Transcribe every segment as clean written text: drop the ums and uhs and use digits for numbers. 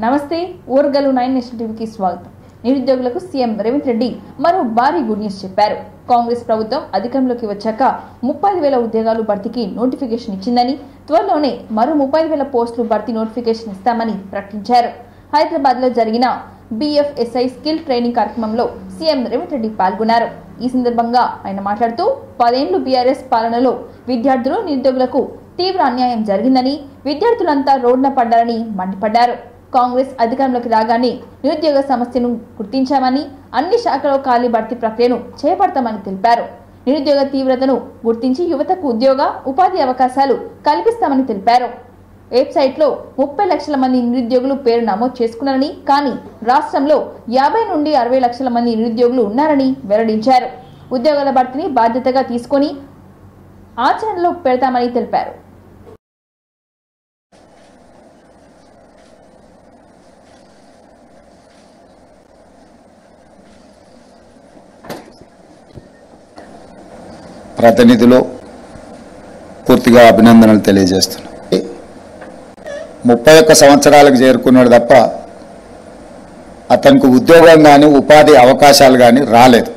నమస్తే ఊర్గలు 9 నేషనల్ టీవీకి స్వాగతం. నిరుద్యోగులకు సీఎం రేవంత్ రెడ్డి మరో భారీ గుడ్ న్యూస్ చెప్పారు. కాంగ్రెస్ ప్రభుత్వం అధికారంలోకి వచ్చాక 35,000 ఉద్యోగాలు భర్తీకి నోటిఫికేషన్ ఇచ్చిందని, త్వరలోనే మరో 35,000 పోస్టులు భర్తీ నోటిఫికేషన్ ఇస్తామని ప్రకటించారు. హైదరాబాద్ లో జరిగిన BFSI స్కిల్ ట్రైనింగ్ కార్యక్రమంలో సీఎం రేవంత్ రెడ్డి పాల్గొన్నారు. ఈ సందర్భంగా ఆయన మాట్లాడుతూ 10 ఏళ్లు బీఆర్ఎస్ పాలనలో విద్యార్థులు నిరుద్యోగులకు తీవ్ర అన్యాయం జరిగిందని, విద్యార్థులంతా రోడ్డున పడ్డారని మండిపడ్డారు. కాంగ్రెస్ అధికారంలోకి రాగానే నిరుద్యోగ సమస్యను గుర్తించామని, అన్ని శాఖలో ఖాళీ భర్తీ ప్రక్రియను చేపడతామని తెలిపారు. నిరుద్యోగ తీవ్రతను గుర్తించి యువతకు ఉద్యోగ ఉపాధి అవకాశాలు కల్పిస్తామని తెలిపారు. వెబ్సైట్లో 30 లక్షల మంది నిరుద్యోగులు పేరు నమోదు చేసుకున్నారని, కానీ రాష్ట్రంలో 50 నుండి 60 లక్షల మంది నిరుద్యోగులు ఉన్నారని వెల్లడించారు. ఉద్యోగాల భర్తీని బాధ్యతగా తీసుకొని ఆచరణలో పెడతామని తెలిపారు. ప్రతినిధులు పూర్తిగా అభినందనలు తెలియజేస్తున్నాను. 31 సంవత్సరాలకు చేరుకున్నాడు తప్ప అతనికి ఉద్యోగం కానీ ఉపాధి అవకాశాలు కానీ రాలేదు.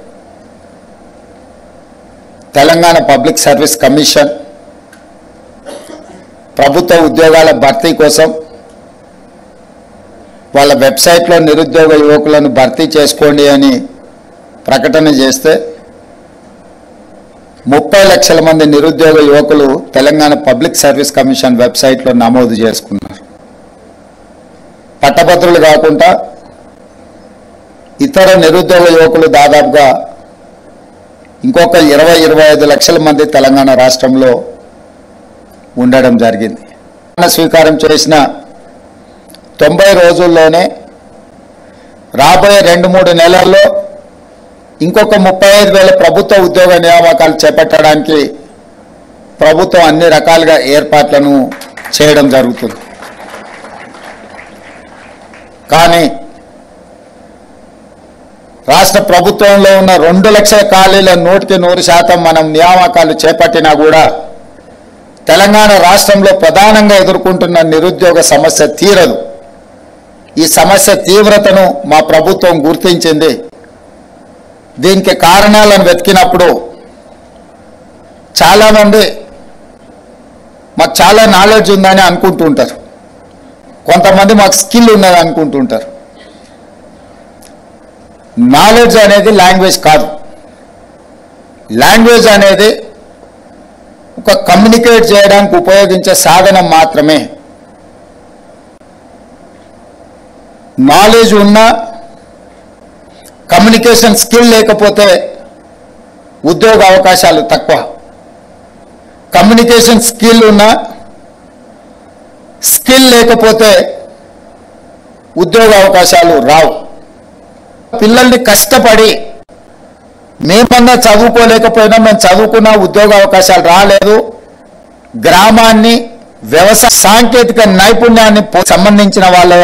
తెలంగాణ పబ్లిక్ సర్వీస్ కమిషన్ ప్రభుత్వ ఉద్యోగాల భర్తీ కోసం వాళ్ళ వెబ్సైట్లో నిరుద్యోగ యువకులను భర్తీ చేసుకోండి అని ప్రకటన చేస్తే 30 లక్షల మంది నిరుద్యోగ యువకులు తెలంగాణ పబ్లిక్ సర్వీస్ కమిషన్ వెబ్సైట్లో నమోదు చేసుకున్నారు. పట్టభద్రులు కాకుండా ఇతర నిరుద్యోగ యువకులు దాదాపుగా ఇంకొక 20-25 లక్షల మంది తెలంగాణ రాష్ట్రంలో ఉండడం జరిగింది. స్వీకారం చేసిన 90 రోజుల్లోనే రాబోయే 2-3 నెలల్లో ఇంకొక 35,000 ప్రభుత్వ ఉద్యోగ నియామకాలు చేపట్టడానికి ప్రభుత్వం అన్ని రకాలుగా ఏర్పాట్లను చేయడం జరుగుతుంది. కానీ రాష్ట్ర ప్రభుత్వంలో ఉన్న 2 లక్షల ఖాళీల 100% మనం నియామకాలు చేపట్టినా కూడా తెలంగాణ రాష్ట్రంలో ప్రధానంగా ఎదుర్కొంటున్న నిరుద్యోగ సమస్య తీరదు. ఈ సమస్య తీవ్రతను మా ప్రభుత్వం గుర్తించింది. దీనికి కారణాలను వెతికినప్పుడు చాలామంది మాకు చాలా నాలెడ్జ్ ఉందని అనుకుంటుంటారు, కొంతమంది మాకు స్కిల్ ఉన్నది అనుకుంటుంటారు. నాలెడ్జ్ అనేది లాంగ్వేజ్ కాదు. లాంగ్వేజ్ అనేది ఒక కమ్యూనికేట్ చేయడానికి ఉపయోగించే సాధనం మాత్రమే. నాలెడ్జ్ ఉన్నా కమ్యూనికేషన్ స్కిల్ లేకపోతే ఉద్యోగ అవకాశాలు తక్కువ. కమ్యూనికేషన్ స్కిల్ ఉన్నా స్కిల్ లేకపోతే ఉద్యోగ అవకాశాలు రావు. పిల్లల్ని కష్టపడి మేమన్నా చదువుకోలేకపోయినా మేము చదువుకున్న ఉద్యోగ అవకాశాలు రాలేదు. గ్రామాన్ని వ్యవసాయ సాంకేతిక నైపుణ్యాన్ని సంబంధించిన వాళ్ళ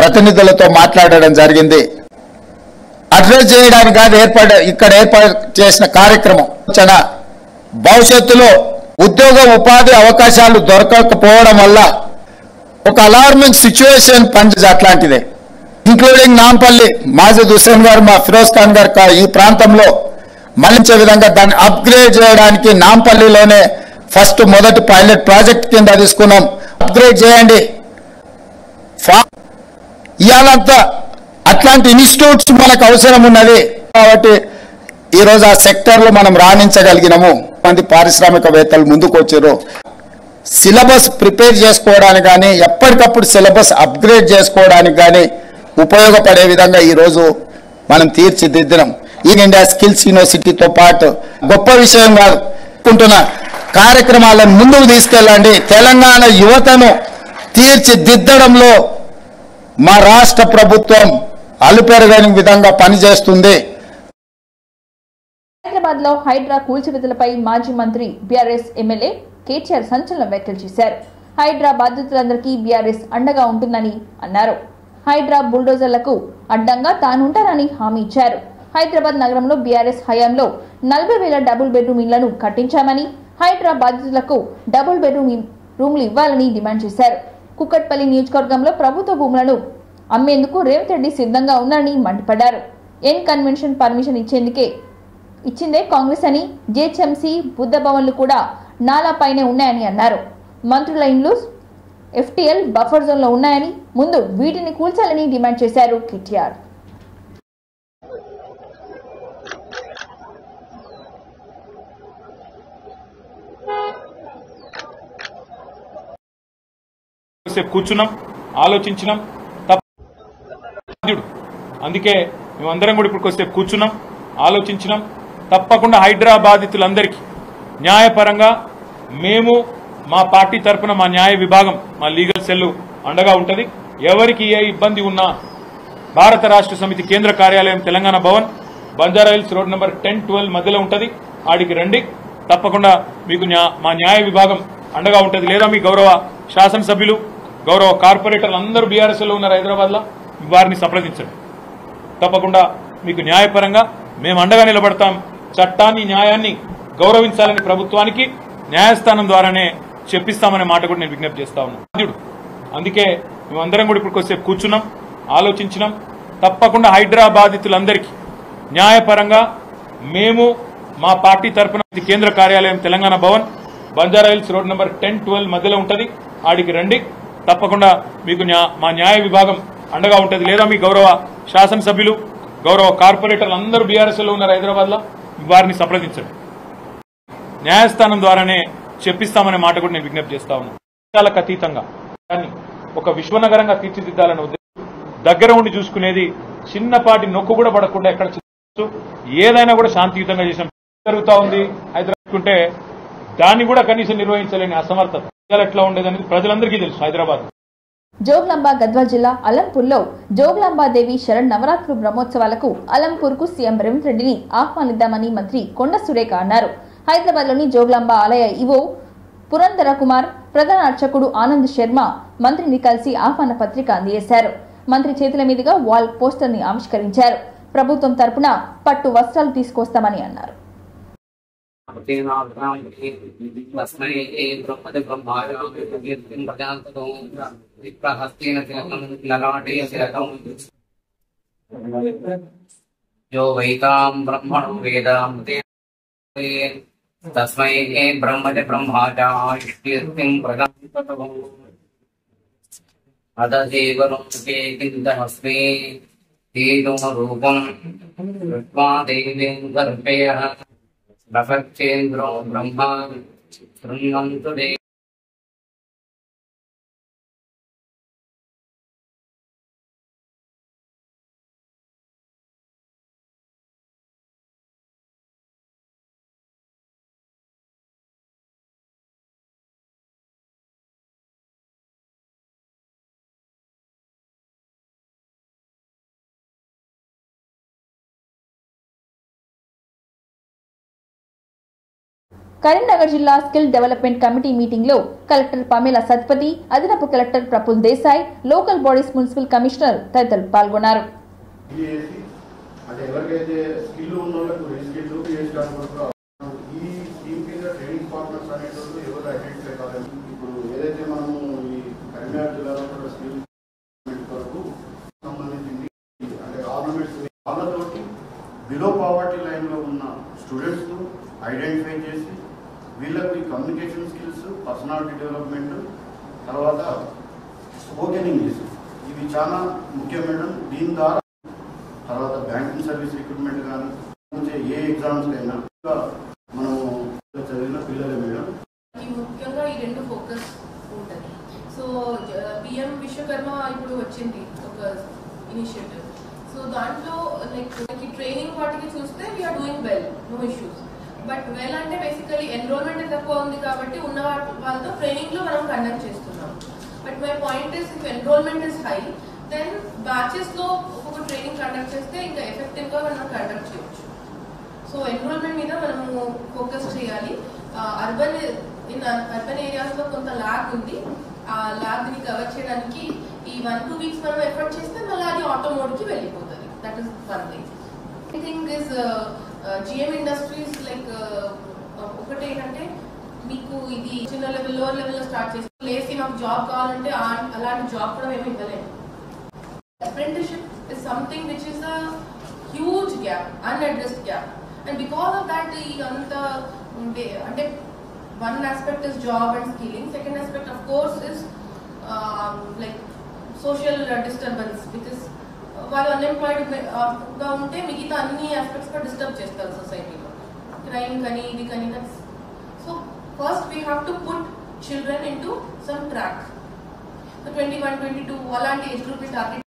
ప్రతినిధులతో మాట్లాడడం జరిగింది. అడ్రస్ చేయడానికి కాదు ఇక్కడ ఏర్పాటు చేసిన కార్యక్రమం. భవిష్యత్తులో ఉద్యోగ ఉపాధి అవకాశాలు దొరకకపోవడం వల్ల ఒక అలార్మింగ్ సిచ్యువేషన్ అట్లాంటిదే. ఇంక్లూడింగ్ నాంపల్లి మాజిద్ హుస్సేన్ గారు, మా ఫిరోజ్ ఖాన్ గారు ఈ ప్రాంతంలో మళ్లించే విధంగా దాన్ని అప్గ్రేడ్ చేయడానికి నాంపల్లిలోనే మొదటి పైలట్ ప్రాజెక్ట్ కింద తీసుకున్నాం. అప్గ్రేడ్ చేయండి. ఇవాళంతా అట్లాంటి ఇన్స్టిట్యూట్స్ మనకు అవసరం ఉన్నది. కాబట్టి ఈరోజు ఆ సెక్టర్లో మనం రాణించగలిగినాము. మంది పారిశ్రామికవేత్తలు ముందుకు వచ్చారు. సిలబస్ ప్రిపేర్ చేసుకోవడానికి కానీ, ఎప్పటికప్పుడు సిలబస్ అప్గ్రేడ్ చేసుకోవడానికి కానీ ఉపయోగపడే విధంగా ఈరోజు మనం తీర్చిదిద్దినాం. ఈ ఇండియా స్కిల్స్ యూనివర్సిటీతో పాటు గొప్ప విషయం కాదు అనుకుంటున్న కార్యక్రమాలను ముందుకు తీసుకెళ్ళండి. తెలంగాణ యువతను తీర్చిదిద్దడంలో మా రాష్ట్ర ప్రభుత్వం అలుపెరగని విధంగా పనిచేస్తుంది. హైదరాబాద్ లో హైడ్రా కూల్చివేతలపై మాజీ మంత్రి బీఆర్ఎస్ ఎమ్మెల్యే కేటీఆర్ సంచలన వ్యాఖ్యలు చేశారు. హైడ్రా బాధితులందరికీ బీఆర్ఎస్ అండగా ఉంటుందని అన్నారు. హైడ్రా బుల్డోజర్లకు అడ్డంగా తానుంటానని హామీ ఇచ్చారు. హైదరాబాద్ నగరంలో బీఆర్ఎస్ హయాంలో 40,000 డబుల్ బెడ్రూమ్ ఇళ్లను కట్టించామని, హైడ్రా బాధితులకు డబుల్ బెడ్రూమ్ రూమ్లు ఇవ్వాలని డిమాండ్ చేశారు. కుక్కట్పల్లి నియోజకవర్గంలో ప్రభుత్వ భూములను అమ్మేందుకు రేవంత్ రెడ్డి సిద్ధంగా ఉన్నారని మండిపడ్డారు. ఎన్ కన్వెన్షన్ పర్మిషన్ ఇచ్చిందే కాంగ్రెస్ అని, జేహెచ్ఎంసీ బుద్ధ భవన్లు కూడా నాలాపైనే ఉన్నాయని అన్నారు. మంత్రుల ఇండ్లు ఎఫ్టీఎల్ బఫర్ జోన్ లో ఉన్నాయని, ముందు వీటిని కూల్చాలని డిమాండ్ చేశారు కేటీఆర్. కూర్చున్నాం, ఆలోచించినాం. అందుకే మేమందరం కూడా ఇప్పటికొస్తే కూర్చున్నాం, ఆలోచించినాం. తప్పకుండా హైదరాబాదితులందరికీ న్యాయపరంగా మేము మా పార్టీ తరఫున మా న్యాయ విభాగం, మా లీగల్ సెల్ అండగా ఉంటుంది. ఎవరికి ఏ ఇబ్బంది ఉన్నా భారత రాష్ట్ర సమితి కేంద్ర కార్యాలయం తెలంగాణ భవన్, బంజారాహిల్స్ రోడ్ నెంబర్ 10-12 మధ్యలో ఉంటుంది. ఆడికి రండి, తప్పకుండా మీకు మా న్యాయ విభాగం అండగా ఉంటుంది. లేదా మీ గౌరవ శాసనసభ్యులు, గౌరవ కార్పొరేటర్లు అందరూ బీఆర్ఎస్లో ఉన్నారు హైదరాబాద్లో, వారిని సంప్రదించండి. తప్పకుండా మీకు న్యాయపరంగా మేము అండగా నిలబడతాం. చట్టాన్ని, న్యాయాన్ని గౌరవించాలని ప్రభుత్వానికి న్యాయస్థానం ద్వారానే చెప్పిస్తామనే మాట కూడా నేను విజ్ఞప్తి చేస్తా ఉన్నాను. అందుకే మేమందరం కూడా ఇప్పటికొస్తే కూర్చున్నాం, ఆలోచించినాం. తప్పకుండా హైదరాబాదితులందరికీ న్యాయపరంగా మేము మా పార్టీ తరఫున కేంద్ర కార్యాలయం తెలంగాణ భవన్, బంజారాహిల్స్ రోడ్ నెంబర్ 10-12 మధ్యలో ఉంటుంది. ఆడికి రండి, తప్పకుండా మీకు మా న్యాయ విభాగం అండగా ఉంటుంది. లేదా మీ గౌరవ శాసనసభ్యులు, గౌరవ కార్పొరేటర్లు అందరూ బీఆర్ఎస్లో ఉన్నారు హైదరాబాద్లో, వారిని సంప్రదించండి. న్యాయస్థానం ద్వారానే చెప్పిస్తామనే మాట కూడా నేను విజ్ఞప్తి చేస్తా ఉన్నాను. దేశాలకు అతీతంగా దాన్ని ఒక విశ్వనగరంగా తీర్చిదిద్దాలనే ఉద్దేశం, దగ్గర ఉండి చూసుకునేది, చిన్నపాటి నొక్కు కూడా పడకుండా ఎక్కడ ఏదైనా కూడా శాంతియుతంగా చేసిన జరుగుతూ ఉంది. హైదరాబాద్ దాన్ని కూడా కనీసం నిర్వహించలేని అసమర్థత ఎట్లా ఉండేదనేది ప్రజలందరికీ తెలుసు. హైదరాబాద్ జోగులాంబ గద్వాల్ జిల్లా అలంపూర్లో జోగులాంబాదేవి శరణ్ నవరాత్రులు బ్రహ్మోత్సవాలకు అలంపూర్కు సీఎం రేవంత్ రెడ్డిని ఆహ్వానిద్దామని మంత్రి కొండ సురేఖ అన్నారు. హైదరాబాద్లోని జోగులాంబ ఆలయ ఈవో పురందర కుమార్, ప్రధాన అర్చకుడు ఆనంద్ శర్మ మంత్రిని కలిసి ఆహ్వాన పత్రిక అందజేశారు. మంత్రి చేతుల మీదుగా వాల్ పోస్టర్ ని ఆవిష్కరించారు. ప్రభుత్వం తరపున పట్టు వస్త్రాలు తీసుకొస్తామని అన్నారు. जो वैतां ब्रह्मणो वेदामते तस्मै ब्रह्मज ब्रह्माचार्यं प्रदातुं अददेवं के किन्तमस्मै तेजो रूपं कृत्वा देवीं गर्भेयः प्रपच्चेन्द्रो ब्रह्मा शृण्वन्तु देव కరీంనగర్ జిల్లా స్కిల్ డెవలప్మెంట్ కమిటీ మీటింగ్ లో కలెక్టర్ పమేలా సత్పతి, అదనపు collector Praful Desai, local bodies municipal commissioner తదితరులు పాల్గొన్నారు. బిలో పావర్టీ లైన్ లో ఉన్న స్టూడెంట్స్ ఐడెంటిఫై చేసి వీళ్ళకి కమ్యూనికేషన్ స్కిల్స్, పర్సనాలిటీ డెవలప్మెంట్, తర్వాత స్పోకెన్ ఇంగ్లీష్, ఇవి చాలా ముఖ్యమైన. దీని ద్వారా తర్వాత బ్యాంకింగ్ సర్వీస్ రిక్రూట్మెంట్ కానీ ఏ ఎగ్జామ్స్ అయినా మనము చదివిన పిల్లలే మేడం. ముఖ్యంగా ఈ రెండు ఫోకస్ ఉంటుంది. సో పిఎం విశ్వకర్మ ఇప్పుడు వచ్చింది ఒక ఇనిషియేటివ్. సో దాంట్లో లైక్ ట్రైనింగ్ వాటికి చూస్తే we are doing well, no issues. But well అంటే బేసికలీ ఎన్రోల్మెంట్ తక్కువ ఉంది కాబట్టి ఉన్న వాళ్ళతో ట్రైనింగ్ లో మనం కండక్ట్ చేస్తున్నాం. But my point is if enrolment is high then batches లో ఒక్కొక్క ట్రైనింగ్ కండక్ట్ చేస్తే ఇంకా ఎఫెక్టివ్ గా మనం కండక్ట్ చేయొచ్చు. సో ఎన్రోల్మెంట్ మీద మనము ఫోకస్ చేయాలి. అర్బన్ ఏరియాస్ లో కొంత ల్యాగ్ ఉంది. ఆ ల్యాగ్ ని కవర్ చేయడానికి ఈ 1-2 వీక్స్ మనం ఎఫర్ట్ చేస్తే మళ్ళీ అది ఆటో మోడ్ కి వెళ్ళిపోతుంది. That is one thing. I think is GM industries like ఒకటి ఏంటంటే మీకు ఇది చిన్న లెవెల్, లోవర్ లెవెల్ లో స్టార్ట్ చేసి ప్లేస్ మాకు జాబ్ కావాలంటే అలాంటి జాబ్ కూడా మేము ఇవ్వలేము. apprenticeship is something which is a huge gap, unaddressed gap, and because of that one aspect is job and skilling, second aspect of course is like social disturbance, because వాళ్ళు అన్ఎంప్లాయిడ్గా ఉంటే మిగతా అన్ని ఆస్పెక్ట్స్గా disturb చేస్తారు సొసైటీలో, crime కానీ ఇది కానీ. So first we have to put children in to some track. 21-22 అలాంటి ఏజ్ గ్రూప్ని టార్గెట్.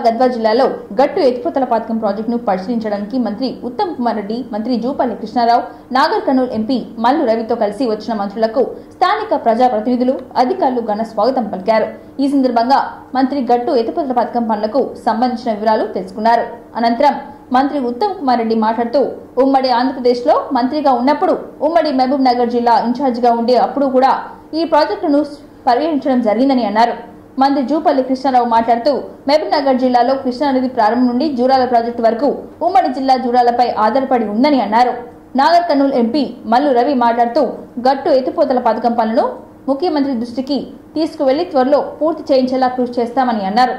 గద్వాల జిల్లాలో గట్టు ఎత్తిపోతల పథకం ప్రాజెక్టును పరిశీలించడానికి మంత్రి ఉత్తమ్ కుమార్ రెడ్డి, మంత్రి జూపల్లి కృష్ణారావు, నాగర్ కర్నూలు ఎంపీ మల్లు రవితో కలిసి వచ్చిన మంత్రులకు స్థానిక ప్రజాప్రతినిధులు, అధికారులు ఘన స్వాగతం పలికారు. ఈ సందర్భంగా మంత్రి గట్టు ఎత్తిపోతల పథకం పనులకు సంబంధించిన వివరాలు తెలుసుకున్నారు. అనంతరం మంత్రి ఉత్తమ్ కుమార్ రెడ్డి మాట్లాడుతూ, ఉమ్మడి ఆంధ్రప్రదేశ్ లో మంత్రిగా ఉన్నప్పుడు, ఉమ్మడి మహబూబ్ నగర్ జిల్లా ఇన్ఛార్జిగా ఉండే అప్పుడు కూడా ఈ ప్రాజెక్టును పర్యటించడం జరిగిందని అన్నారు. మంత్రి జూపల్లి కృష్ణారావు మాట్లాడుతూ, మహబూబ్ నగర్ జిల్లాలో కృష్ణానది ప్రారంభం నుండి జూరాల ప్రాజెక్టు వరకు ఉమ్మడి జిల్లా జూరాలపై ఆధారపడి ఉందని అన్నారు. నాగర్ కర్నూలు ఎంపీ మల్లు రవి మాట్లాడుతూ, గట్టు ఎత్తిపోతల పథకం పనులను ముఖ్యమంత్రి దృష్టికి తీసుకువెళ్లి త్వరలో పూర్తి చేయించేలా కృషి చేస్తామని అన్నారు.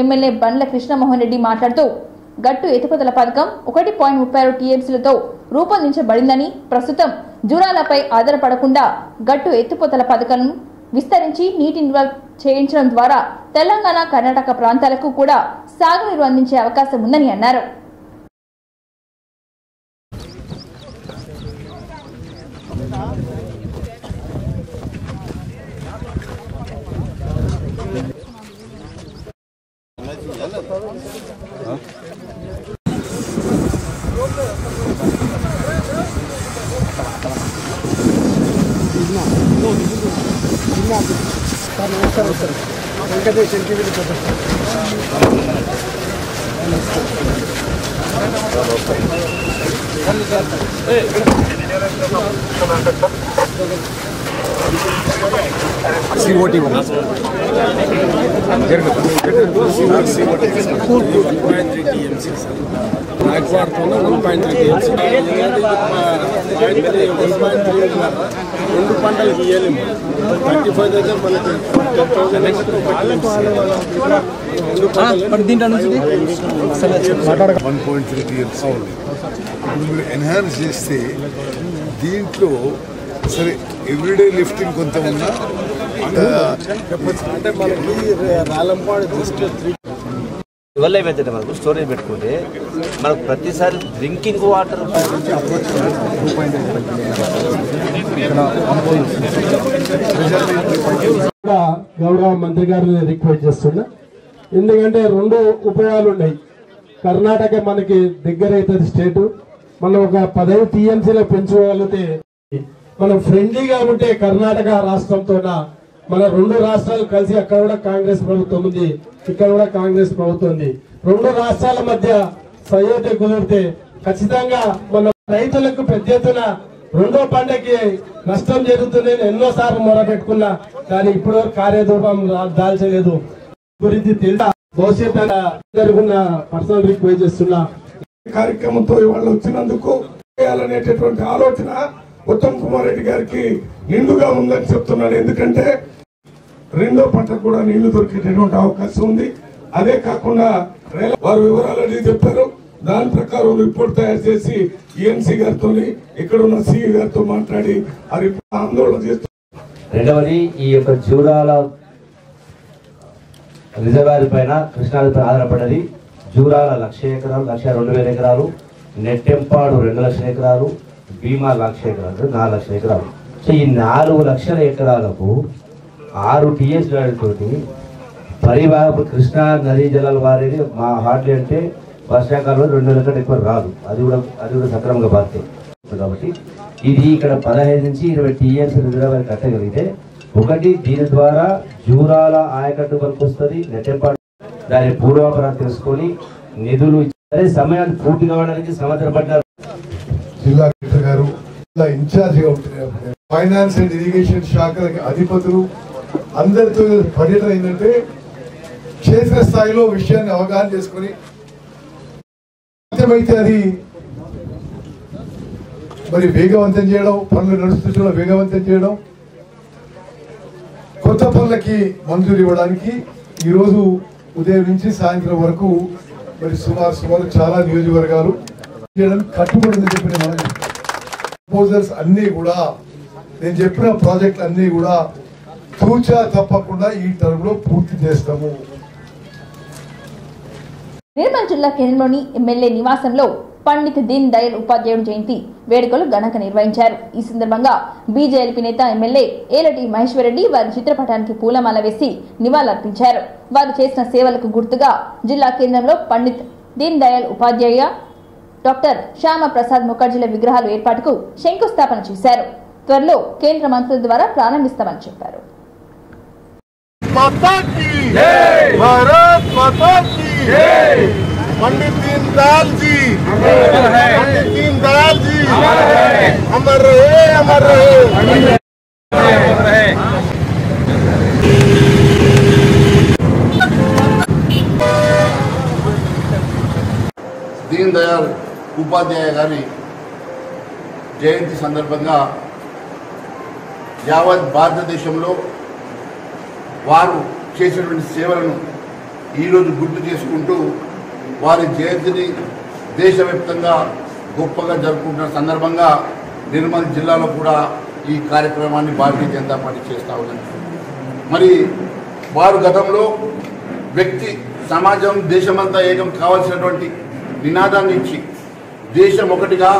ఎమ్మెల్యే బండ్ల కృష్ణమోహన్ రెడ్డి మాట్లాడుతూ, గట్టు ఎత్తిపోతల పథకం 1.36 టీఎంసీలతో రూపొందించబడిందని, ప్రస్తుతం జూరాలపై ఆధారపడకుండా గట్టు ఎత్తిపోతల పథకం విస్తరించి నీటి నిల్వ చేయించడం ద్వారా తెలంగాణ, కర్ణాటక ప్రాంతాలకు కూడా సాగునీరు అందించే అవకాశం ఉందని అన్నారు. రెండు పంటలకు ఇవ్వలేము. 35,000 1.3 టీఎంసీ మీరు ఎన్హాన్స్ చేస్తే దీంట్లో సరే ఎవ్రీడే లిఫ్టింగ్ కొంత ఉన్నా అంటే మనకి రాలంపాడు జస్ట్ 3 12 ఏమైతే మనకు స్టోరేజ్ పెట్టుకుంటే మనకు ప్రతిసారి డ్రింకింగ్ వాటర్ గౌరవ మంత్రి గారిని రిక్వెస్ట్ చేస్తున్నా. ఎందుకంటే 2 ఉపయోగాలు ఉన్నాయి. కర్ణాటక మనకి దగ్గర అవుతుంది స్టేటు, మనం ఒక 15 టీఎంసీలో పెంచుకోగలిగితే మనం ఫ్రెండ్లీగా ఉంటే కర్ణాటక రాష్ట్రంతో మన 2 రాష్ట్రాలు కలిసి అక్కడ కూడా కాంగ్రెస్ ప్రభుత్వం ఉంది, ఇక్కడ కూడా కాంగ్రెస్ ప్రభుత్వం ఉంది. 2 రాష్ట్రాల మధ్య సయోధ్య కుదిరితే ఖచ్చితంగా మన రైతులకు పెద్ద ఎత్తున 2వ పంటకి నష్టం జరుగుతుందని ఎన్నోసార్లు మొరపెట్టుకున్నా, కానీ ఇప్పుడు కార్యరూపం దాల్చలేదు. గురించి తెలుసా భవిష్యత్తు జరుగుతున్న పర్సనల్ రిక్వెస్ట్ చేస్తున్నా. కార్యక్రమంతో ఇవాళ వచ్చినందుకు చేయాలనేటటువంటి ఆలోచన ఉత్తమ్ కుమార్ రెడ్డి గారికి నిండుగా ఉందని చెప్తున్నాను. ఎందుకంటే 2వ పంటకు కూడా నీళ్లు దొరికేటటువంటి అవకాశం ఉంది. అదే కాకుండా వారు వివరాలన్నీ చెప్పారు. దాని ప్రకారం రిపోర్ట్ తయారు చేసి ఈఎన్సీ గారితో ఇక్కడ ఉన్న సిఈ గారితో మాట్లాడి ఆ రిపోర్ట్ ఆందోళన చేస్తారు. రెండవది ఈ యొక్క జూరాల రిజర్వాయర్ పైన కృష్ణానది పైన ఆధారపడ్డది. జూరాల 1,00,000 ఎకరాలు, 1,02,000 ఎకరాలు, నెట్టెంపాడు 2,00,000 ఎకరాలు, భీమా 1,00,000 ఎకరాలు, 4,00,000 ఎకరాలు. సో ఈ 4,00,000 ఎకరాలకు 6 టీఎస్ తోటి పరివాహ కృష్ణా నదీ జలాల వారేది మా హార్డ్లీ అంటే వర్షాకాలంలో 2 నెలల కంటే ఎక్కువ రాదు. అది కూడా సక్రమంగా బాధ్యత. కాబట్టి ఇది ఇక్కడ 15 నుంచి 20 టీఎస్ రిజర్వాయర్ కట్టగలిగితే ఒకటి దీని ద్వారా జూరాల ఆయకట్టు వరకు వస్తుంది. నెట్టెంపాడు దాని పూర్వాపరాలు తెలుసుకొని నిధులు అదే సమయాన్ని పూర్తి కావడానికి సంవత్సరపడ్డారు. జిల్లా కలెక్టర్ గారు ఇన్ఛార్జిగా ఉంటున్నారు. ఫైనాన్స్ అండ్ ఇరిగేషన్ శాఖలకి అధిపతులు అందరితో పర్యటన ఏంటంటే క్షేత్ర స్థాయిలో విషయాన్ని అవగాహన చేసుకుని సాధ్యమైతే అది మరి వేగవంతం చేయడం, పనులు నడుస్తున్న వేగవంతం చేయడం, కొత్త పనులకి మంజూరు ఇవ్వడానికి ఈరోజు ఉదయం నుంచి సాయంత్రం వరకు మరి సుమారు చాలా నియోజకవర్గాలు చేయడానికి కట్టుబడిందని చెప్పిన ప్రపోజల్స్ అన్నీ కూడా నేను చెప్పిన ప్రాజెక్టులు అన్నీ కూడా తూచా తప్పకుండా ఈ టర్మ్ లో పూర్తి చేస్తాము. నిర్మల్ జిల్లా కేంద్రంలోని ఎమ్మెల్యే నివాసంలో పండిత్ దీన్ దయాళ్ ఉపాధ్యాయుడు జయంతి వేడుకలు ఘనంగా నిర్వహించారు. ఈ సందర్భంగా బీజేపీ నేత ఎమ్మెల్యే ఏలటి మహేశ్వరరెడ్డి వారి చిత్రపటానికి పూలమాల వేసి నివాళులర్పించారు. వారు చేసిన సేవలకు గుర్తుగా జిల్లా కేంద్రంలో పండిత్ దీన్ దయాళ్ ఉపాధ్యాయ, డాక్టర్ శ్యామ ప్రసాద్ ముఖర్జీల విగ్రహాలు ఏర్పాటుకు శంకుస్థాపన చేశారు. త్వరలో కేంద్ర మంత్రుల ద్వారా ప్రారంభిస్తామని చెప్పారు. पंडित दीनदयाल जी, पंडित दीनदयाल जी अमर रहे, अमर रहे। దీన్ దయాళ్ ఉపాధ్యాయ గారి జయంతి సందర్భంగా యావత్ భారతదేశంలో వారు చేసినటువంటి సేవలను ఈరోజు గుర్తు చేసుకుంటూ వారి జయంతిని దేశవ్యాప్తంగా గొప్పగా జరుపుకుంటున్న సందర్భంగా నిర్మల్ జిల్లాలో కూడా ఈ కార్యక్రమాన్ని భారతీయ జనతా పార్టీ చేస్తూ ఉన్నది. మరి వారు గతంలో వ్యక్తి, సమాజం, దేశమంతా ఏకం కావాల్సినటువంటి నినాదాన్ని ఇచ్చి దేశం ఒకటిగా,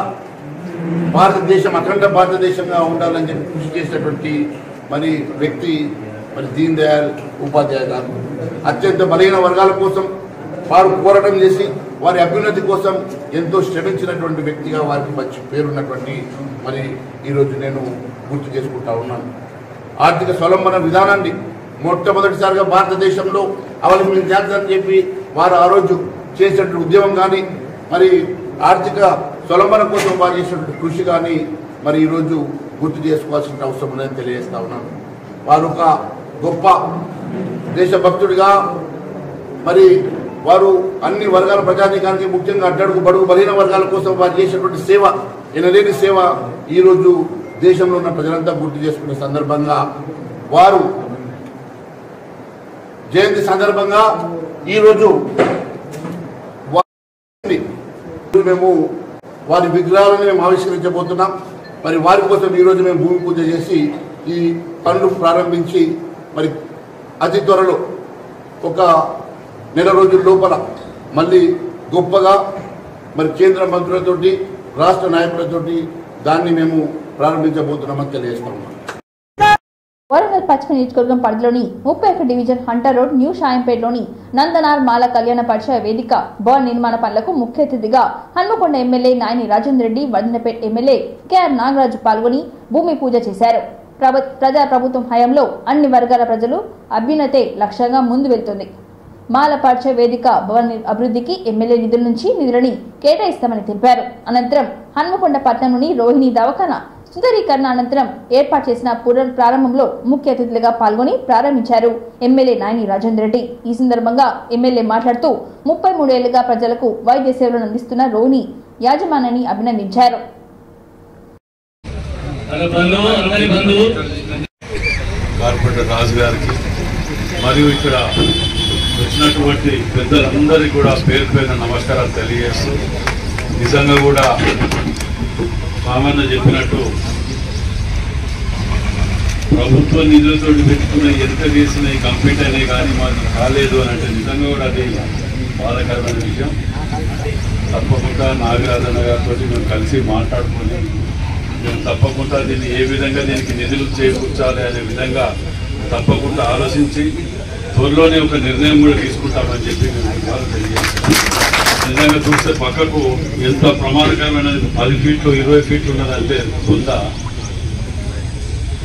భారతదేశం అఖండ భారతదేశంగా ఉండాలని చెప్పి కృషి చేసినటువంటి మరి వ్యక్తి మరి దీన్ దయాళ్ ఉపాధ్యాయ గారు. అత్యంత బలహీన వర్గాల కోసం వారు పోరాటం చేసి వారి అభ్యున్నతి కోసం ఎంతో శ్రమించినటువంటి వ్యక్తిగా వారికి మంచి పేరున్నటువంటి మరి ఈరోజు నేను గుర్తు చేసుకుంటా ఉన్నాను. ఆర్థిక స్వలంబన విధానాన్ని మొట్టమొదటిసారిగా భారతదేశంలో అవలంబించాలని చెప్పి వారు ఆ రోజు చేసినటువంటి ఉద్యమం కానీ, మరి ఆర్థిక స్వలంబన కోసం వారు చేసినటువంటి కృషి కానీ మరి ఈరోజు గుర్తు చేసుకోవాల్సిన అవసరం ఉందని తెలియజేస్తా ఉన్నాను. వారు ఒక గొప్ప దేశభక్తుడిగా, మరి వారు అన్ని వర్గాల ప్రజానీకానికి, ముఖ్యంగా అట్టడుగు బడుగు బలహీన వర్గాల కోసం వారు చేసినటువంటి సేవ, ఎనలేని సేవ ఈరోజు దేశంలో ఉన్న ప్రజలంతా గుర్తు చేసుకునే సందర్భంగా వారు జయంతి సందర్భంగా ఈరోజు మేము వారి విగ్రహాలను మేము ఆవిష్కరించబోతున్నాం. మరి వారి కోసం ఈరోజు మేము భూమి పూజ చేసి ఈ పనులు ప్రారంభించి మరి అతి త్వరలో ఒక నెల రోజుల లోపల మళ్ళీ గొప్పగా మరి కేంద్ర మంత్రులతోటి, రాష్ట్ర నాయకులతోటి దాన్ని మేము ప్రారంభించబోతున్నామని తెలియజేస్తాము. వరంగల్ పశ్చిమ నియోజకవర్గం పరిధిలోని 31 డివిజన్ హంటర్ రోడ్, న్యూ షాయంపేటలోని నందనార్ మాల కళ్యాణ పరిచయ వేదిక భవన నిర్మాణ పనులకు ముఖ్య అతిథిగా Hanmakonda MLA Nayini Rajender Reddy, Vardhannapet MLA KR Nagaraju పాల్గొని భూమి పూజ చేశారు. ప్రభుత్వం హయాంలో అన్ని వర్గాల ప్రజలు అభ్యున్నతే లక్ష్యంగా ముందు వెళ్తుంది. మాల పరిచయ వేదిక భవన అభివృద్ధికి ఎమ్మెల్యే నిధుల నుంచి నిధులని కేటాయిస్తామని తెలిపారు. అనంతరం హన్మకొండ పట్టణంలోని రోహిణి దవాఖానా సుందరీకరణ అనంతరం ఏర్పాటు చేసిన ప్రారంభంలో ముఖ్య అతిథులుగా పాల్గొని ప్రారంభించారు ఎమ్మెల్యే నాయని రాజేందర్ రెడ్డి. ఈ సందర్భంగా ఎమ్మెల్యే మాట్లాడుతూ 33 ఏళ్లుగా ప్రజలకు వైద్య సేవలను అందిస్తున్న రోహిణి యాజమాన్యాన్ని అభినందించారు. కార్పొరేటర్ రాజు గారికి మరియు ఇక్కడ వచ్చినటువంటి పెద్దలందరికీ కూడా పేరు పేరున నమస్కారాలు తెలియజేస్తూ, నిజంగా కూడా సామాన్య చెప్పినట్టు ప్రభుత్వ నిధులతో పెట్టుకున్న ఎంత చేసిన కంప్లీట్ అనే కానీ మాకు కాలేదు అని అంటే నిజంగా కూడా అది బాధాకరమైన విషయం. తప్పకుండా నాగరాజన్న గారితో మేము కలిసి మాట్లాడుకొని మేము తప్పకుండా దీన్ని ఏ విధంగా దీనికి నిధులు చేకూర్చాలి అనే విధంగా తప్పకుండా ఆలోచించి త్వరలోనే ఒక నిర్ణయం కూడా తీసుకుంటామని చెప్పి మేము తెలియజేస్తాం. నిజంగా చూస్తే పక్కకు ఎంత ప్రమాదకరమైన 10 ఫీట్లు 20 ఫీట్లు ఉన్నదంటే కొంత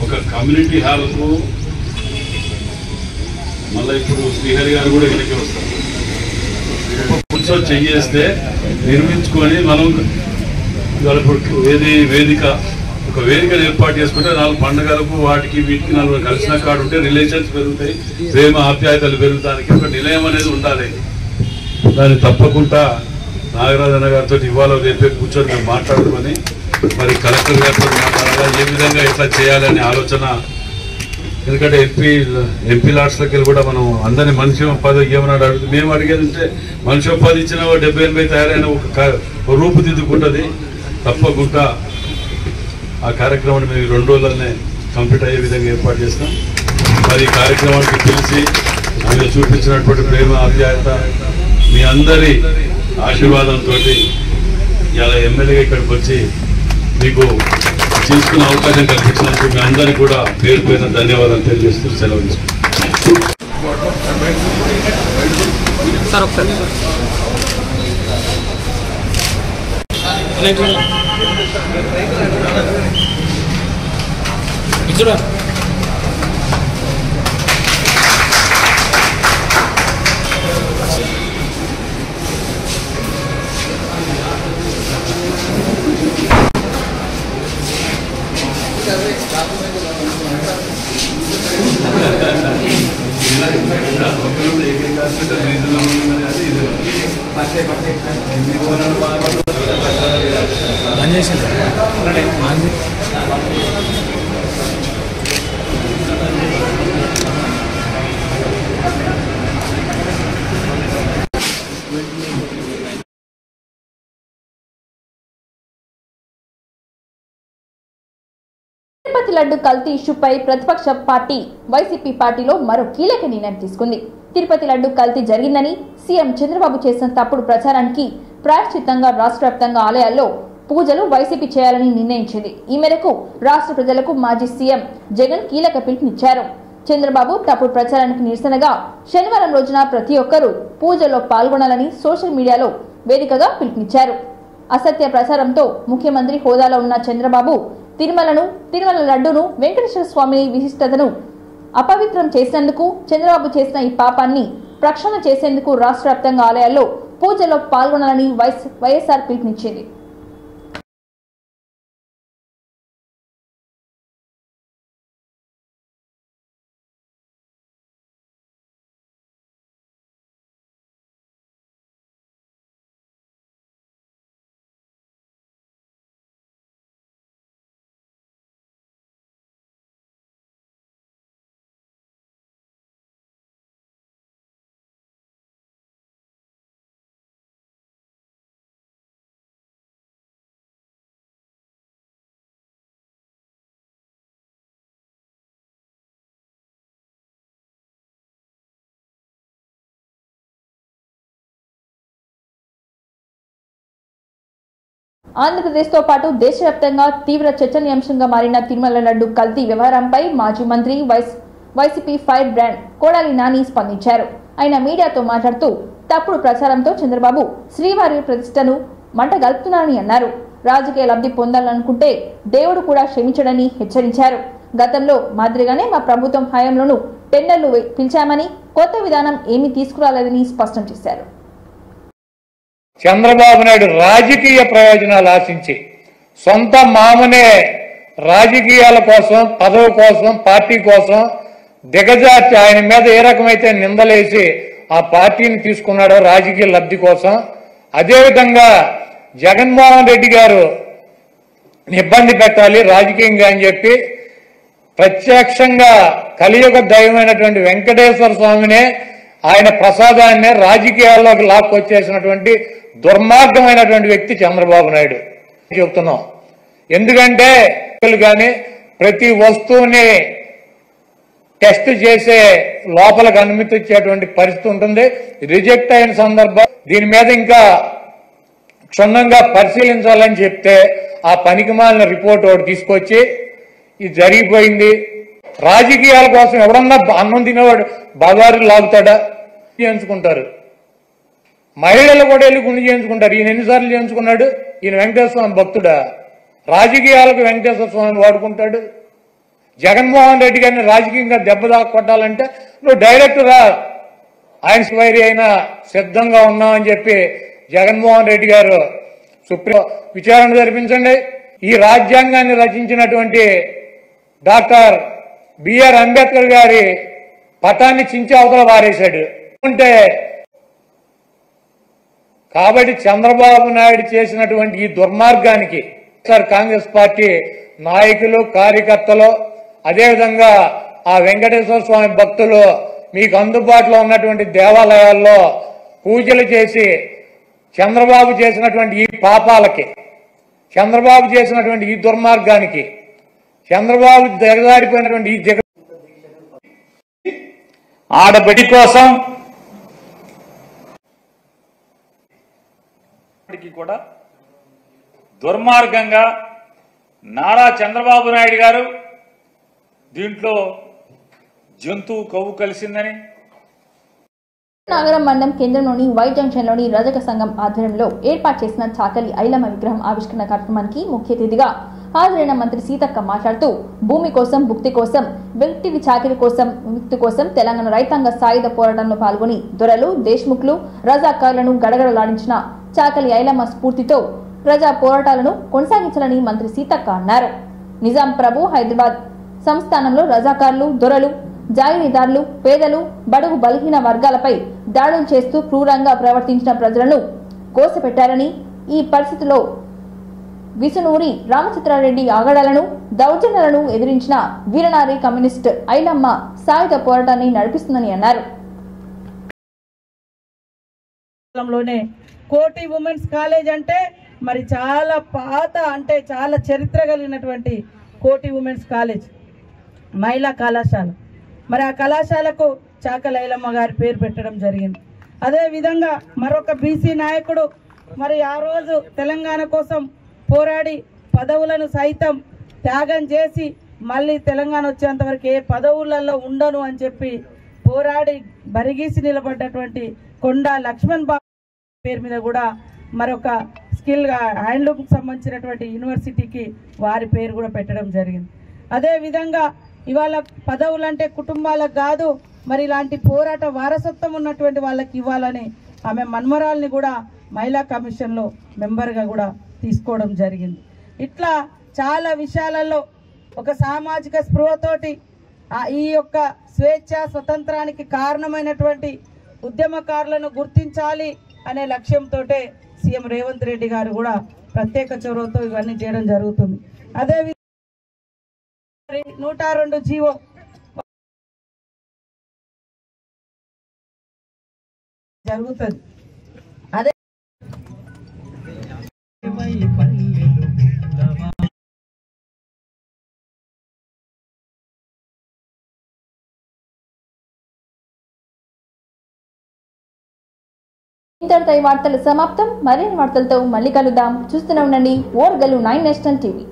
ఒక కమ్యూనిటీ హాల్కు మళ్ళీ ఇప్పుడు శ్రీహరి గారు కూడా ఇక్కడికి వస్తారు. కూర్చొని చెయ్యేస్తే నిర్మించుకొని మనం ఏది వేదిక ఒక వేదికను ఏర్పాటు చేసుకుంటే 4 పండుగలకు వాటికి వీటికి 4 కలిసిన కాడు ఉంటే రిలేషన్స్ పెరుగుతాయి, ప్రేమ ఆప్యాయతలు పెరుగుతానికి ఒక నిలయం అనేది ఉండాలి. దాన్ని తప్పకుండా నాగరాజన్న గారితో ఇవాళ రేపే కూర్చొని మేము మాట్లాడుకొని మరి కలెక్టర్ గారితో మాట్లాడాలా, ఏ విధంగా ఎట్లా చేయాలనే ఆలోచన ఎందుకంటే ఎంపీ లాట్స్లోకి వెళ్ళి కూడా మనం అందరినీ మనిషి పదవి ఏమన్నాడు అడుగుతుంది. మేము అడిగేది ఉంటే మనిషి పది ఇచ్చిన 70-80 తయారైన ఒక రూపుదిద్దుకుంటుంది. తప్పకుండా ఆ కార్యక్రమాన్ని మేము 2 రోజులనే కంప్లీట్ అయ్యే విధంగా ఏర్పాటు చేస్తాం. మరి ఈ కార్యక్రమానికి పిలిచి మీరు చూపించినటువంటి ప్రేమ ఆప్యాయత మీ అందరి ఆశీర్వాదంతో ఇలా ఎమ్మెల్యేగా ఇక్కడికి వచ్చి మీకు తీసుకునే అవకాశం కల్పించినందుకు మీ అందరికీ కూడా పేరు పేరున ధన్యవాదాలు తెలియజేస్తూ సెలవు తీసుకుంటాం. తిరుపతి లడ్డు కల్తీ ఇష్యూపై ప్రతిపక్ష పార్టీ వైసీపీ పార్టీలో మరో కీలక నిర్ణయం తీసుకుంది. తిరుపతి లడ్డు కల్తీ జరిగిందని సీఎం చంద్రబాబు చేసిన తప్పుడు ప్రచారానికి ప్రాయశ్చిత్తంగా రాష్ట్ర వ్యాప్తంగా ఆలయాల్లో పూజలు వైసీపీ చేయాలని నిర్ణయించింది. ఈ మేరకు రాష్ట్ర ప్రజలకు మాజీ సీఎం జగన్ కీలక పిలుపునిచ్చారు. చంద్రబాబు తప్పుడు ప్రచారానికి నిరసనగా శనివారం రోజున ప్రతి ఒక్కరూ పూజల్లో పాల్గొనాలని సోషల్ మీడియాలో వేదికగా పిలుపునిచ్చారు. అసత్య ప్రచారంతో ముఖ్యమంత్రి హోదాలో ఉన్న చంద్రబాబు తిరుమల లడ్డును వెంకటేశ్వర స్వామి విశిష్టతను అపవిత్రం చేసినందుకు చంద్రబాబు చేసిన ఈ పాపాన్ని ప్రక్షాళన చేసేందుకు రాష్ట్ర వ్యాప్తంగా ఆలయాల్లో పూజల్లో పాల్గొనాలని వైఎస్ఆర్ పిలుపునిచ్చింది. ఆంధ్రప్రదేశ్ తో పాటు దేశవ్యాప్తంగా తీవ్ర చర్చనీయాంశంగా మారిన తిరుమల లడ్డు కల్తీ వ్యవహారంపై మాజీ మంత్రి YCP fire brand Kodali Nani స్పందించారు. ఆయన మీడియాతో మాట్లాడుతూ తప్పుడు ప్రచారంతో చంద్రబాబు శ్రీవారి ప్రతిష్టను మంటగలుపుతున్నారని అన్నారు. రాజకీయ లబ్ధి పొందాలనుకుంటే దేవుడు కూడా క్షమించడని హెచ్చరించారు. గతంలో మాదిరిగానే మా ప్రభుత్వం హయాంలోనూ టెండర్లు పిలిచామని కొత్త విధానం ఏమీ తీసుకురాలేదని స్పష్టం చేశారు. చంద్రబాబు నాయుడు రాజకీయ ప్రయోజనాలు ఆశించి సొంత మామనే రాజకీయాల కోసం, పదవి కోసం, పార్టీ కోసం దిగజార్చి ఆయన మీద ఏ రకమైతే నిందలేసి ఆ పార్టీని తీసుకున్నాడో రాజకీయ లబ్ధి కోసం, అదేవిధంగా జగన్మోహన్ రెడ్డి గారు ఇబ్బంది పెట్టాలి రాజకీయంగా అని చెప్పి ప్రత్యక్షంగా కలియుగ దైవమైనటువంటి వెంకటేశ్వర స్వామినే ఆయన ప్రసాదాన్ని రాజకీయాల్లోకి లాక్కొచ్చేసినటువంటి దుర్మార్గమైనటువంటి వ్యక్తి చంద్రబాబు నాయుడు చెప్తున్నాం. ఎందుకంటే కానీ ప్రతి వస్తువుని టెస్ట్ చేసే లోపలికి అనుమతి ఇచ్చేటువంటి పరిస్థితి ఉంటుంది. రిజెక్ట్ అయిన సందర్భం దీని మీద ఇంకా క్షుణ్ణంగా పరిశీలించాలని చెప్తే ఆ పనికిమాలిన రిపోర్ట్ ఒకటి తీసుకొచ్చి ఇది జరిగిపోయింది. రాజకీయాల కోసం ఎవడన్నా అన్నం తినేవాడు బజారు లాగుతాడా? చేయించుకుంటారు. మహిళలు కూడా వెళ్ళి గుండె చేయించుకుంటారు. ఈయన ఎన్నిసార్లు చేయించుకున్నాడు? ఈయన వెంకటేశ్వర స్వామి భక్తుడా? రాజకీయాలకు వెంకటేశ్వర స్వామిని వాడుకుంటాడు. జగన్మోహన్ రెడ్డి గారిని రాజకీయంగా దెబ్బ కొట్టాలంటే నువ్వు డైరెక్ట్ రా, ఆయన స్వైరీ అయినా సిద్ధంగా ఉన్నామని చెప్పి జగన్మోహన్ రెడ్డి గారు సుప్రీం విచారణ జరిపించండి. ఈ రాజ్యాంగాన్ని రచించినటువంటి డాక్టర్ బిఆర్ అంబేద్కర్ గారి పటాన్ని చించి అవతల వారేశాడు. అంటే కాబట్టి చంద్రబాబు నాయుడు చేసినటువంటి ఈ దుర్మార్గానికి కాంగ్రెస్ పార్టీ నాయకులు, కార్యకర్తలు, అదేవిధంగా ఆ వెంకటేశ్వర స్వామి భక్తులు మీకు అందుబాటులో ఉన్నటువంటి దేవాలయాల్లో పూజలు చేసి చంద్రబాబు చేసినటువంటి ఈ పాపాలకి, చంద్రబాబు చేసినటువంటి ఈ దుర్మార్గానికి, చంద్రబాబు దిగజారిపోయినటువంటి ఈ ఆడబిడ్డ కోసం కూడా దుర్మార్గంగా నారా చంద్రబాబు నాయుడు గారు దీంట్లో జంతువు కొవ్వు కలిసిందని నాగరం మండలం కేంద్రంలోని వై జంక్షన్లోని రజక సంఘం ఆధ్వర్యంలో ఏర్పాటు చేసిన చాకలి ఐలమ్మ విగ్రహం ఆవిష్కరణ కార్యక్రమానికి ముఖ్య అతిథిగా హాజరైన మంత్రి సీతక్క మాట్లాడుతూ భూమి కోసం, భుక్తి కోసం, వ్యక్తి చాకరీ కోసం, విముక్తి కోసం తెలంగాణ రైతాంగ సాయుధ పోరాటంలో పాల్గొని దొరలు, దేశ్ముఖ్లు, రజాకారులను గడగడలాడించిన చాకలి ఐలమ్మ స్ఫూర్తితో ప్రజా పోరాటాలను కొనసాగించాలని మంత్రి సీతక్క అన్నారు. నిజాం ప్రభు హైదరాబాద్ సంస్థానంలో రజాకారులు, దొరలు, జాగిరీదారులు, పేదలు, బడుగు బలహీన వర్గాలపై దాడులు చేస్తూ క్రూరంగా ప్రవర్తించిన ప్రజలను కోసపెట్టారని, ఈ పరిస్థితిలో విసునూరి రామచంద్రారెడ్డి ఆగడాలను, దౌర్జన్యాలను ఎదిరించిన వీరనారి కమ్యూనిస్ట్ ఐలమ్మ సాయుధ పోరాటాన్ని నడిపిస్తుందని అన్నారు. కోటి ఉమెన్స్ కాలేజ్ అంటే మరి చాలా పాత, అంటే చాలా చరిత్ర కలిగినటువంటి కోటి ఉమెన్స్ కాలేజ్, మహిళా కళాశాల. మరి ఆ కళాశాలకు చాకలి ఐలమ్మ గారి పేరు పెట్టడం జరిగింది. అదేవిధంగా మరొక బీసీ నాయకుడు మరి ఆ రోజు తెలంగాణ కోసం పోరాడి పదవులను సైతం త్యాగం చేసి మళ్ళీ తెలంగాణ వచ్చేంత వరకు ఏ పదవులలో ఉండను అని చెప్పి పోరాడి బరిగీసి నిలబడ్డటువంటి కొండా లక్ష్మణ్ బాబు పేరు మీద కూడా మరొక స్కిల్ హ్యాండ్లూమ్ సంబంధించినటువంటి యూనివర్సిటీకి వారి పేరు కూడా పెట్టడం జరిగింది. అదేవిధంగా ఇవాళ పదవులు అంటే కుటుంబాలకు కాదు, మరి ఇలాంటి పోరాట వారసత్వం ఉన్నటువంటి వాళ్ళకి ఇవ్వాలని ఆమె మన్మరాల్ని కూడా మహిళా కమిషన్లో మెంబర్గా కూడా తీసుకోవడం జరిగింది. ఇట్లా చాలా విషయాలలో ఒక సామాజిక స్పృహతోటి ఈ యొక్క స్వేచ్ఛ స్వతంత్రానికి కారణమైనటువంటి ఉద్యమకారులను గుర్తించాలి అనే లక్ష్యంతో సీఎం రేవంత్ రెడ్డి గారు కూడా ప్రత్యేక చొరవతో ఇవన్నీ చేయడం జరుగుతుంది. అదేవిధంగా 102 జీవో జరుగుతుంది. అదే ఇంతటితో ఈ వార్తలు సమాప్తం. మరిన్ని వార్తలతో మళ్ళీ కలుద్దాం. చూస్తూనే ఉండండి ఓర్గలు 9 నేషనల్ టీవీ.